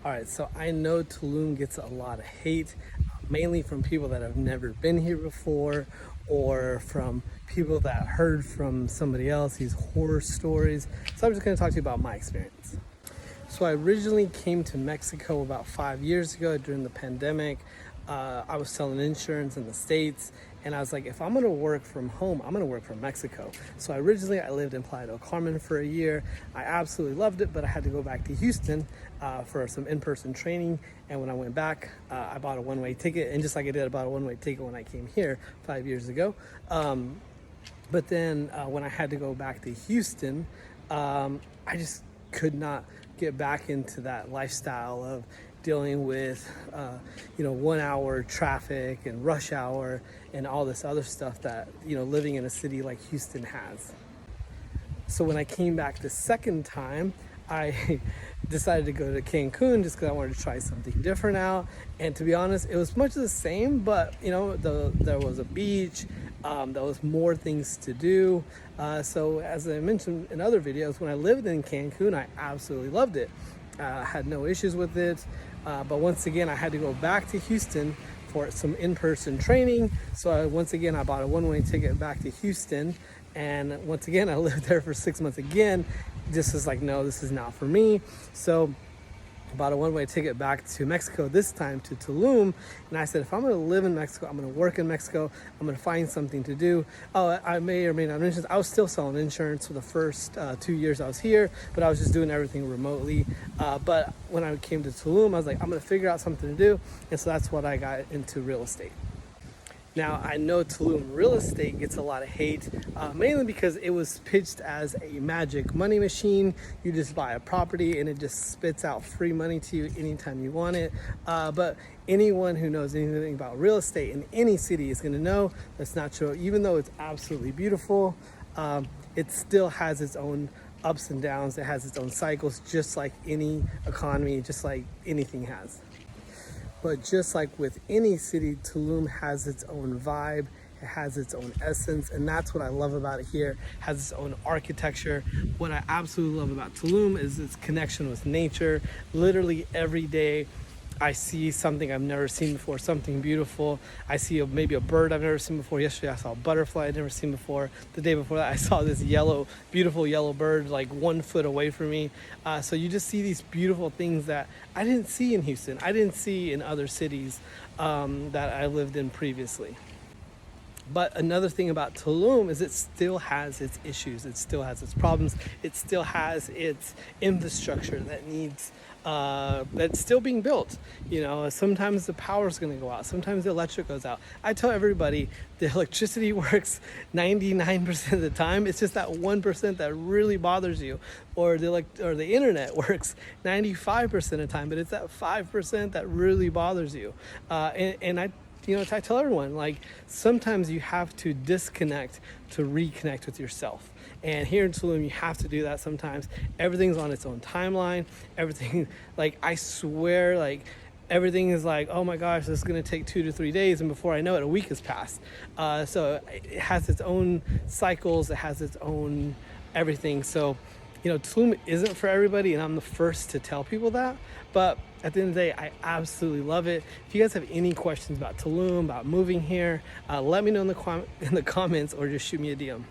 All right, so I know Tulum gets a lot of hate, mainly from people that have never been here before or from people that heard from somebody else these horror stories. So I'm just going to talk to you about my experience. So I originally came to Mexico about 5 years ago during the pandemic. I was selling insurance in the States, and I was like, if I'm gonna work from home, I'm gonna work from Mexico. So originally I lived in Playa del Carmen for a year. I absolutely loved it, but I had to go back to Houston for some in-person training. And when I went back, I bought a one-way ticket, and just like I did, I bought a one-way ticket when I came here 5 years ago. But then when I had to go back to Houston, I just could not get back into that lifestyle of dealing with 1 hour traffic and rush hour and all this other stuff that living in a city like Houston has. So when I came back the second time, I decided to go to Cancun just because I wanted to try something different out. And to be honest, it was much the same, but there was a beach, there was more things to do. So as I mentioned in other videos, when I lived in Cancun, I absolutely loved it. I had no issues with it. But once again, I had to go back to Houston for some in-person training. So once again, I bought a one-way ticket back to Houston. And once again, I lived there for 6 months again. This is like, no, this is not for me. So I bought a one-way ticket back to Mexico, this time to Tulum. And I said, if I'm gonna live in Mexico, I'm gonna work in Mexico, I'm gonna find something to do. Oh, I may or may not mention, I was still selling insurance for the first 2 years I was here, but I was just doing everything remotely. But when I came to Tulum, I was like, I'm gonna figure out something to do. And so that's what I got into real estate. Now, I know Tulum real estate gets a lot of hate, mainly because it was pitched as a magic money machine. You just buy a property and it just spits out free money to you anytime you want it. But anyone who knows anything about real estate in any city is gonna know that's not true. Even though it's absolutely beautiful, it still has its own ups and downs. It has its own cycles, just like any economy, just like anything has. But just like with any city, Tulum has its own vibe, it has its own essence, and that's what I love about it here. It has its own architecture. What I absolutely love about Tulum is its connection with nature. Literally every day, I see something I've never seen before, something beautiful. I see maybe a bird I've never seen before. Yesterday I saw a butterfly I'd never seen before. The day before that I saw this beautiful yellow bird like 1 foot away from me. So you just see these beautiful things that I didn't see in Houston. I didn't see in other cities that I lived in previously. But another thing about Tulum is it still has its issues. It still has its problems. It still has its infrastructure that needs that's still being built. Sometimes the power is going to go out. Sometimes the electric goes out. I tell everybody the electricity works 99% of the time. It's just that 1% that really bothers you. Or the internet works 95% of the time, but it's that 5% that really bothers you. And I tell everyone, like, sometimes you have to disconnect to reconnect with yourself. And here in Tulum, you have to do that sometimes. Everything's on its own timeline. Everything, like, I swear, like, everything is like, oh my gosh, this is going to take 2 to 3 days. And before I know it, a week has passed. So it has its own cycles. It has its own everything. So, Tulum isn't for everybody, and I'm the first to tell people that. But at the end of the day, I absolutely love it. If you guys have any questions about Tulum, about moving here, let me know in the comments or just shoot me a DM.